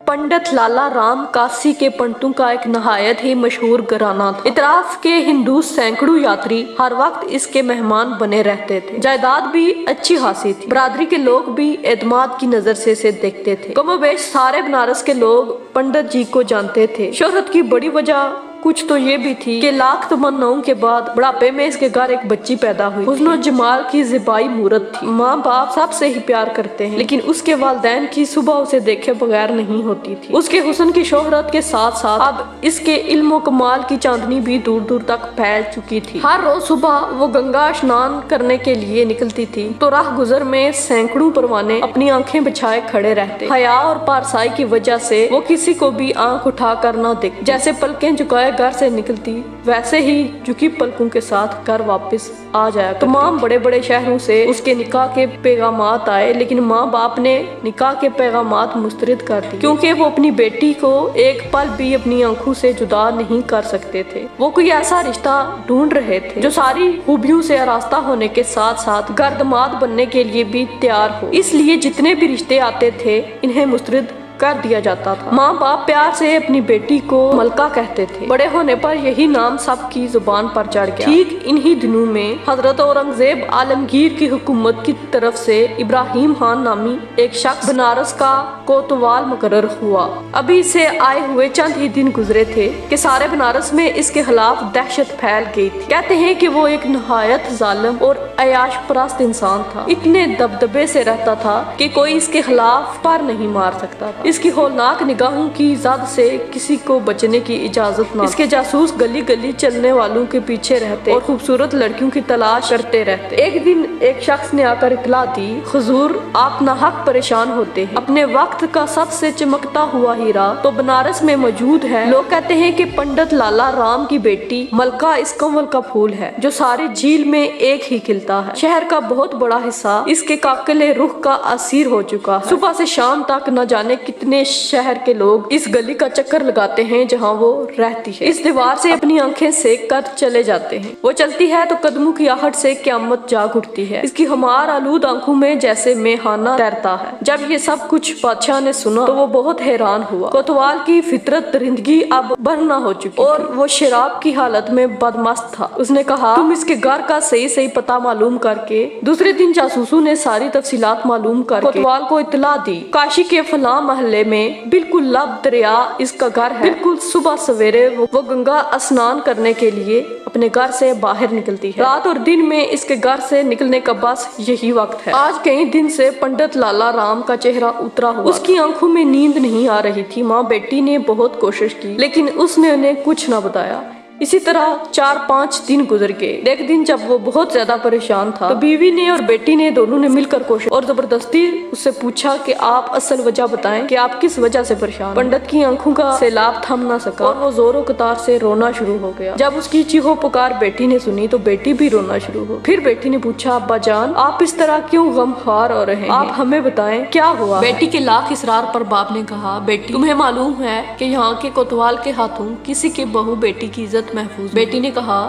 पंडित लाला राम कासी के पंडितों का एक नहायत ही मशहूर घराना था। इतराफ के हिंदू सैकड़ों यात्री हर वक्त इसके मेहमान बने रहते थे। जायदाद भी अच्छी खासी थी। बरादरी के लोग भी एतमाद की नजर से इसे देखते थे। कमोबेश सारे बनारस के लोग पंडित जी को जानते थे। शोहरत की बड़ी वजह कुछ तो ये भी थी कि लाख तमन्नाओं के बाद बुढ़ापे में इसके घर एक बच्ची पैदा हुई। हुस्न और जमाल की ज़िबाई मूरत थी। माँ बाप सबसे ही प्यार करते हैं, लेकिन उसके वालिदैन की सुबह उसे देखे बगैर नहीं होती थी। उसके हुस्न की शोहरत के साथ साथ अब इसके इल्म कमाल की चांदनी भी दूर दूर तक फैल चुकी थी। हर रोज सुबह वो गंगा स्नान करने के लिए निकलती थी तो राह गुजर में सैकड़ों परवाने अपनी आंखें बिछाए खड़े रहते। हया और पारसाई की वजह से वो किसी को भी आंख उठा कर न देख। जैसे पलकें झुकाए घर से निकलती वैसे ही झुकी पलकों के साथ घर वापस आ जाया। तमाम बड़े बड़े शहरों से उसके निकाह के पैगामात आए, लेकिन माँ बाप ने निकाह के पैगामात मुस्तरद कर दिए, क्योंकि वो अपनी बेटी को एक पल भी अपनी आंखों से जुदा नहीं कर सकते थे। वो कोई ऐसा रिश्ता ढूंढ रहे थे जो सारी खूबियों से आरास्ता होने के साथ साथ गर्दमाद बनने के लिए भी तैयार हो। इसलिए जितने भी रिश्ते आते थे इन्हें मुस्तरद कर दिया जाता था। माँ बाप प्यार से अपनी बेटी को मलका कहते थे। बड़े होने पर यही नाम सबकी जुबान पर चढ़ गया। ठीक इन्हीं दिनों में हजरत औरंगजेब आलमगीर की हुकूमत की तरफ से इब्राहिम खान नामी एक शख्स बनारस का कोतवाल मुकर्रर हुआ। अभी से आए हुए चंद ही दिन गुजरे थे कि सारे बनारस में इसके खिलाफ दहशत फैल गई थी। कहते हैं कि वो एक नहायत जालिम और अयाश परस्त इंसान था। इतने दबदबे से रहता था कि कोई इसके खिलाफ पर नहीं मार सकता था। इसकी होलनाक निगाहों की जद से किसी को बचने की इजाजत न। इसके जासूस गली गली चलने वालों के पीछे रहते और खूबसूरत लड़कियों की तलाश करते रहते। एक दिन एक शख्स ने आकर इतला दी, हुजूर आप नाहक परेशान होते हैं। अपने वक्त का सबसे चमकता हुआ हीरा तो बनारस में मौजूद है। लोग कहते हैं कि पंडित लाला राम की बेटी मलका इस कमल का फूल है जो सारी झील में एक ही खिलता है। शहर का बहुत बड़ा हिस्सा इसके काकले रुख का असीर हो चुका है। सुबह से शाम तक न जाने कितने शहर के लोग इस गली का चक्कर लगाते हैं जहाँ वो रहती है। इस दीवार से अपनी आंखें सेक कर चले जाते हैं। वो चलती है तो कदमों की आहट से क़यामत जाग उठती है। इसकी हमार आलूद आंखों में जैसे मेहाना तैरता है। जब ये सब कुछ बादशाह ने सुना तो वो बहुत हैरान हुआ। कोतवाल की फितरत दरिंदगी अब बरना हो चुकी और वो शराब की हालत में बदमस्त था। उसने कहा, तुम इसके घर का सही सही पता मालूम करके। दूसरे दिन जासूसों ने सारी तफसीलात मालूम करके कोतवाल को इतला दी। काशी के फलां महल्ले में बिल्कुल लब दरिया इसका घर है। बिल्कुल सुबह सवेरे वो गंगा स्नान करने के लिए अपने घर से बाहर निकलती है। रात और दिन में इसके घर से निकलने का बस यही वक्त है। आज कई दिन से पंडित लाला राम का चेहरा उतरा हुआ। उसकी आंखों में नींद नहीं आ रही थी। माँ बेटी ने बहुत कोशिश की लेकिन उसने उन्हें कुछ न बताया। इसी तरह 4-5 दिन गुजर गए। एक दिन जब वो बहुत ज्यादा परेशान था तो बीवी ने और बेटी ने दोनों ने मिलकर कोशिश और जबरदस्ती उससे पूछा कि आप असल वजह बताएं कि आप किस वजह से परेशान। पंडित की आंखों का सैलाब थम न सका और वो जोरों कतार से रोना शुरू हो गया। जब उसकी चीखो पुकार बेटी ने सुनी तो बेटी भी रोना शुरू हो। फिर बेटी ने पूछा, अब्बा जान आप इस तरह क्यों गमख्वार हो रहे हैं? आप हमें बताएं क्या हुआ? बेटी के लाख इसरार पर बाप ने कहा, बेटी तुम्हें मालूम है कि यहाँ के कोतवाल के हाथों किसी के बहू बेटी की इज्जत महफूज। बेटी ने कहा,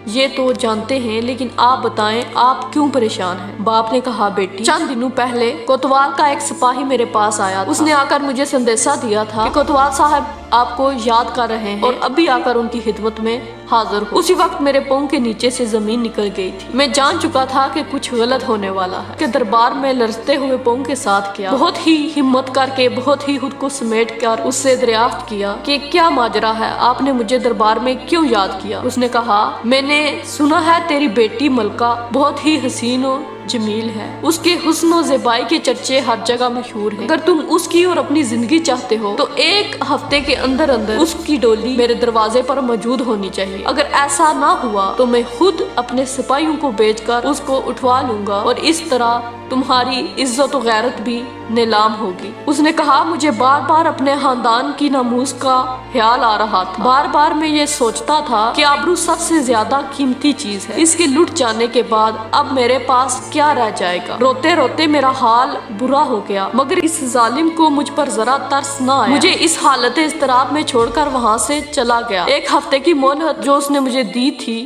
ये तो जानते हैं लेकिन आप बताएं आप क्यों परेशान हैं? बाप ने कहा, बेटी चंद दिनों पहले कोतवाल का एक सिपाही मेरे पास आया था। उसने आकर मुझे संदेशा दिया था कि कोतवाल साहब आपको याद कर रहे हैं और अभी आकर उनकी खिदमत में हाजिर हो। उसी वक्त मेरे पांव के नीचे से जमीन निकल गई थी। मैं जान चुका था कि कुछ गलत होने वाला है। के दरबार में लरजते हुए पांव के साथ किया। बहुत ही हिम्मत करके बहुत ही खुद को समेट कर उससे दरियाफ्त किया कि क्या माजरा है, आपने मुझे दरबार में क्यों याद किया? उसने कहा, मैंने सुना है तेरी बेटी मलका बहुत ही हसीन और जमील है। उसके हुस्न और ज़ेबाई के चर्चे हर जगह मशहूर हैं। अगर तुम उसकी और अपनी जिंदगी चाहते हो तो एक हफ्ते के अंदर अंदर उसकी डोली मेरे दरवाजे पर मौजूद होनी चाहिए। अगर ऐसा ना हुआ तो मैं खुद अपने सिपाहियों को भेजकर उसको उठवा लूंगा और इस तरह तुम्हारी इज्जत और गैरत भी नीलाम होगी। उसने कहा, मुझे बार बार अपने खानदान की नामूस का ख्याल आ रहा था। बार बार मैं ये सोचता था कि आबरू सबसे ज्यादा कीमती चीज है। इसके लुट जाने के बाद अब मेरे पास क्या रह जाएगा? रोते रोते मेरा हाल बुरा हो गया, मगर इस जालिम को मुझ पर जरा तरस न आया। मुझे इस हालत इज़्तिराब में छोड़कर वहाँ से चला गया। एक हफ्ते की मोहलत जो उसने मुझे दी थी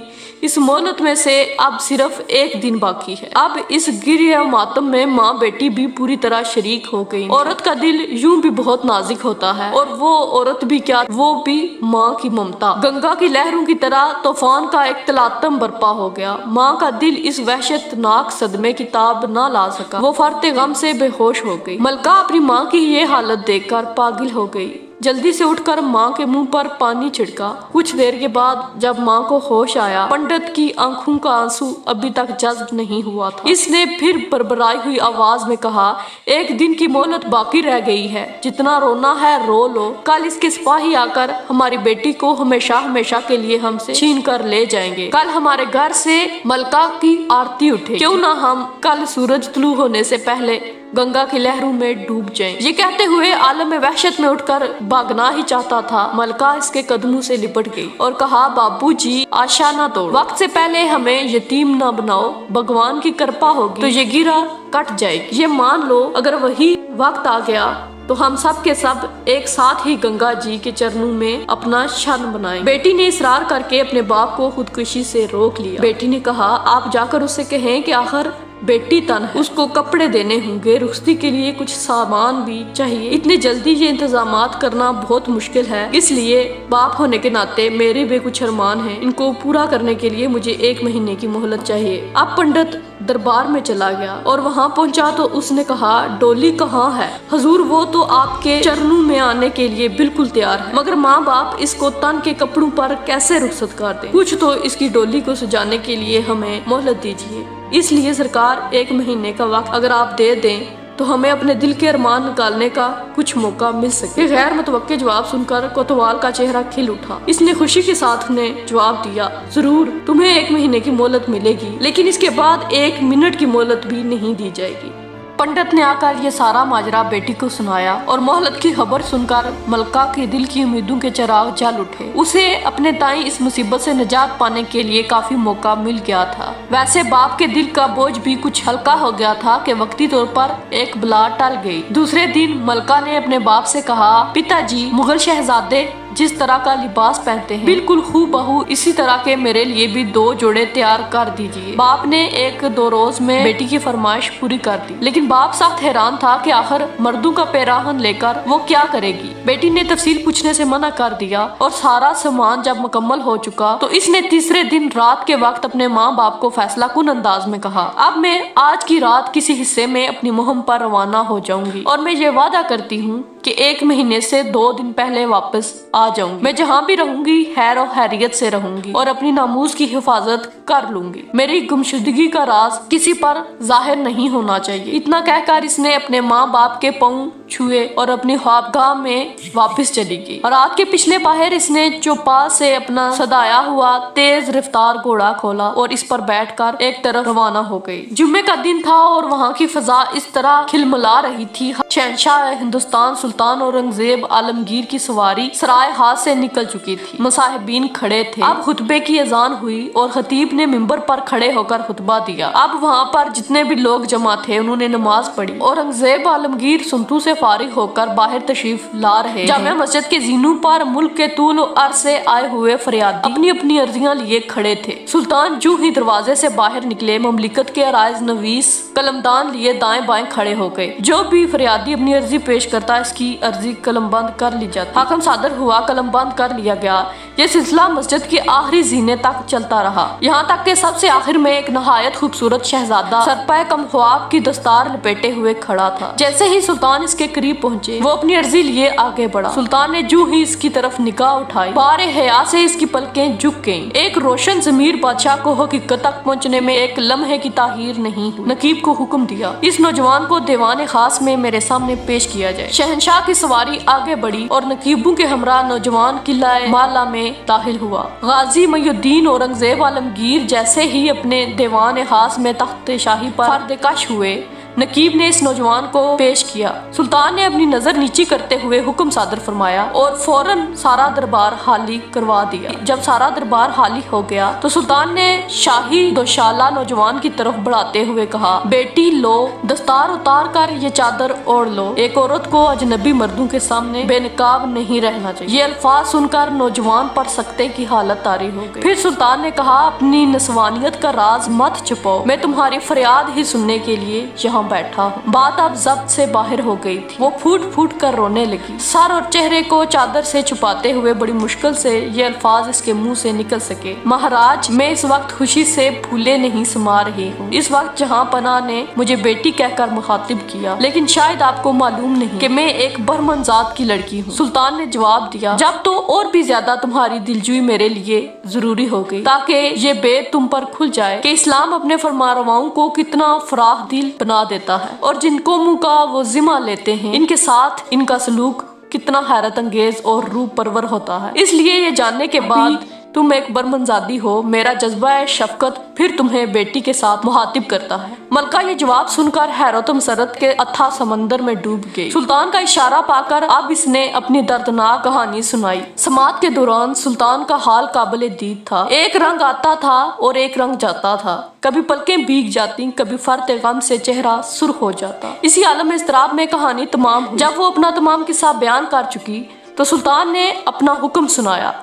इस मोहलत में से अब सिर्फ एक दिन बाकी है। अब इस गिरिया मातम में माँ बेटी भी पूरी तरह शरीक हो गई। औरत का दिल यूं भी बहुत नाजुक होता है, और वो औरत भी क्या, वो भी माँ की ममता। गंगा की लहरों की तरह तूफान का एक तलातम बर्पा हो गया। माँ का दिल इस वहशतनाक सदमे की ताब न ला सका। वो फरते गम से बेहोश हो गई। मलका अपनी माँ की ये हालत देखकर पागल हो गई। जल्दी से उठकर माँ के मुंह पर पानी छिड़का। कुछ देर के बाद जब माँ को होश आया, पंडित की आंखों का आंसू अभी तक जज्ब नहीं हुआ था। इसने फिर बरबराई हुई आवाज में कहा, एक दिन की मोहलत बाकी रह गई है, जितना रोना है रो लो। कल इसके सिपाही आकर हमारी बेटी को हमेशा हमेशा के लिए हमसे छीन कर ले जाएंगे। कल हमारे घर से मलका की आरती उठे। क्यों ना हम कल सूरज तुलू होने से पहले गंगा की लहरों में डूब जाएं। ये कहते हुए आलम में वहशत में उठकर भागना ही चाहता था। मलका इसके कदमों से लिपट गई और कहा, बाबूजी आशा ना तोड़, वक्त से पहले हमें यतीम ना बनाओ। भगवान की कृपा होगी तो ये गिरा कट जाएगी। ये मान लो अगर वही वक्त आ गया तो हम सब के सब एक साथ ही गंगा जी के चरणों में अपना शन बनाएं। बेटी ने इसरार करके अपने बाप को खुदकुशी से रोक लिया। बेटी ने कहा, आप जाकर उससे कहें कि आखिर बेटी तन है, उसको कपड़े देने होंगे, रुखसती के लिए कुछ सामान भी चाहिए। इतनी जल्दी ये इंतजामात करना बहुत मुश्किल है, इसलिए बाप होने के नाते मेरे भी कुछ अरमान हैं, इनको पूरा करने के लिए मुझे 1 महीने की मोहलत चाहिए। अब पंडित दरबार में चला गया और वहाँ पहुँचा तो उसने कहा, डोली कहाँ है? हुजूर वो तो आपके चरणों में आने के लिए बिल्कुल तैयार है, मगर माँ बाप इसको तन के कपड़ों पर कैसे रुखसत कर दें? कुछ तो इसकी डोली को सजाने के लिए हमें मोहलत दीजिए। इसलिए सरकार 1 महीने का वक्त अगर आप दे दें तो हमें अपने दिल के अरमान निकालने का कुछ मौका मिल सके। गैर मुतवक्के जवाब सुनकर कोतवाल का चेहरा खिल उठा। इसने खुशी के साथ ने जवाब दिया, जरूर तुम्हें 1 महीने की मोहलत मिलेगी, लेकिन इसके बाद 1 मिनट की मोहलत भी नहीं दी जाएगी। पंडित ने आकर ये सारा माजरा बेटी को सुनाया और मोहलत की खबर सुनकर मलका के दिल की उम्मीदों के चिराग जल उठे। उसे अपने ताई इस मुसीबत से निजात पाने के लिए काफी मौका मिल गया था। वैसे बाप के दिल का बोझ भी कुछ हल्का हो गया था कि वक्ती तौर पर एक बला टल गई। दूसरे दिन मलका ने अपने बाप से कहा, पिताजी मुगल शहजादे जिस तरह का लिबास पहनते हैं बिल्कुल हूबहू इसी तरह के मेरे लिए भी 2 जोड़े तैयार कर दीजिए। बाप ने 1-2 रोज में बेटी की फरमाइश पूरी कर दी, लेकिन बाप सख्त हैरान था कि आखिर मर्दों का पैराहन लेकर वो क्या करेगी। बेटी ने तफसील पूछने से मना कर दिया और सारा सामान जब मुकम्मल हो चुका तो इसने तीसरे दिन रात के वक्त अपने माँ बाप को फैसला कुन अंदाज में कहा, अब मैं आज की रात किसी हिस्से में अपनी मुहिम पर रवाना हो जाऊंगी और मैं ये वादा करती हूँ कि 1 महीने से 2 दिन पहले वापस आ जाऊंगी। मैं जहाँ भी रहूंगी खैर और खैरियत से रहूंगी और अपनी नामूस की हिफाजत कर लूंगी। मेरी गुमशुदगी का राज किसी पर जाहिर नहीं होना चाहिए। इतना कहकर इसने अपने माँ बाप के पांव छुए और अपनी ख्वाबगाह में वापस चली गई। रात के पिछले पहर इसने चौपाल से अपना सदाया हुआ तेज रफ्तार घोड़ा खोला और इस पर बैठकर एक तरफ रवाना हो गई। जुम्मे का दिन था और वहाँ की फजा इस तरह खिलमिला रही थी। शहंशाह हिंदुस्तान सुल्तान औरंगजेब आलमगीर की सवारी सराय हाथ से निकल चुकी थी। मुसाहिबीन खड़े थे। अब खुतबे की अजान हुई और खतीब ने मिंबर पर खड़े होकर खुतबा दिया। अब वहाँ पर जितने भी लोग जमा थे उन्होंने नमाज पढ़ी। औरंगजेब आलमगीर सुनतू से फारिग होकर बाहर तशरीफ ला रहे। जामिया मस्जिद के जीनों पर मुल्क के तूल अर्ज से आए हुए फरियादी अपनी अपनी अर्जियां लिए खड़े थे। सुल्तान जो ही दरवाजे से बाहर निकले, ममलिकत के अराइज नवीस कलमदान लिए दाएं बाएं खड़े हो गए। जो भी फरियादी अपनी अर्जी पेश करता इसकी अर्जी कलमबंद कर ली जाती। हाकम सादर हुआ, कलमबंद कर लिया गया। ये सिलसिला मस्जिद के आखिरी जीने तक चलता रहा, यहाँ तक के सबसे आखिर में एक नहायत खूबसूरत शहजादा सरपे कम ख्वाब की दस्तार लपेटे हुए खड़ा था। जैसे ही सुल्तान इसके करीब पहुँचे वो अपनी अर्जी लिए आगे बढ़ा। सुल्तान ने जो ही इसकी तरफ निगाह उठाई, बारे हया से इसकी पलकें झुक गईं। एक रोशन जमीर बादशाह को हकीकत तक पहुँचने में एक लम्हे की ताहीर नहीं हुई। नकीब को हुक्म दिया, इस नौजवान को दीवान खास में मेरे सामने पेश किया जाए। शहंशाह की सवारी आगे बढ़ी और नकीबों के हमरा नौजवान किला माला में दाखिल हुआ। गाजी मुईउद्दीन औरंगजेब आलमगीर जैसे ही अपने दीवान खास में तख्त शाही पर फर्द कश हुए, नकीब ने इस नौजवान को पेश किया। सुल्तान ने अपनी नजर नीची करते हुए हुक्म सादर फरमाया और फौरन सारा दरबार हाली करवा दिया। जब सारा दरबार हाली हो गया तो सुल्तान ने शाही दोशाला नौजवान की तरफ बढ़ाते हुए कहा, बेटी लो, दस्तार उतार कर ये चादर ओढ़ लो। एक औरत को अजनबी मर्दों के सामने बेनकाब नहीं रहना चाहिए। ये अल्फाज सुनकर नौजवान पर सकते की हालत तारी हो गई। फिर सुल्तान ने कहा, अपनी नस्वानियत का राज मत छुपाओ, मैं तुम्हारी फरियाद ही सुनने के लिए यहाँ बैठा हूँ। बात अब जब्त से बाहर हो गई थी। वो फूट फूट कर रोने लगी। सर और चेहरे को चादर से छुपाते हुए बड़ी मुश्किल से ये अल्फाज इसके मुंह से निकल सके, महाराज मैं इस वक्त खुशी से फूले नहीं समा रही हूँ। इस वक्त जहाँ पना ने मुझे बेटी कहकर मुखातिब किया, लेकिन शायद आपको मालूम नहीं कि मैं एक बरमन जात की लड़की हूँ। सुल्तान ने जवाब दिया, जब तो और भी ज्यादा तुम्हारी दिलजुई मेरे लिए जरूरी हो गई, ताकि ये बेत तुम पर खुल जाए कि इस्लाम अपने फरमारवाओं को कितना फराख दिल बना देता है और जिनको मुंह का वो जिम्मा लेते हैं इनके साथ इनका सलूक कितना हैरत अंगेज और रूह परवर होता है। इसलिए ये जानने के बाद तुम एक बरमनजादी हो, मेरा जज्बा शफकत फिर तुम्हें बेटी के साथ मुहातिब करता है। मलका ये जवाब सुनकर हैरत मसरत के अथाह समंदर में डूब गई। सुल्तान का इशारा पाकर अब इसने अपनी दर्दनाक कहानी सुनाई। समात के दौरान सुल्तान का हाल काबिल दीद था। एक रंग आता था और एक रंग जाता था। कभी पलकें भीग जाती, कभी फर्त गम से चेहरा सुर्ख हो जाता। इसी आलम इज़्तिराब में कहानी तमाम हुई। जब वो अपना तमाम किस्सा बयान कर चुकी तो सुल्तान ने अपना हुक्म सुनाया।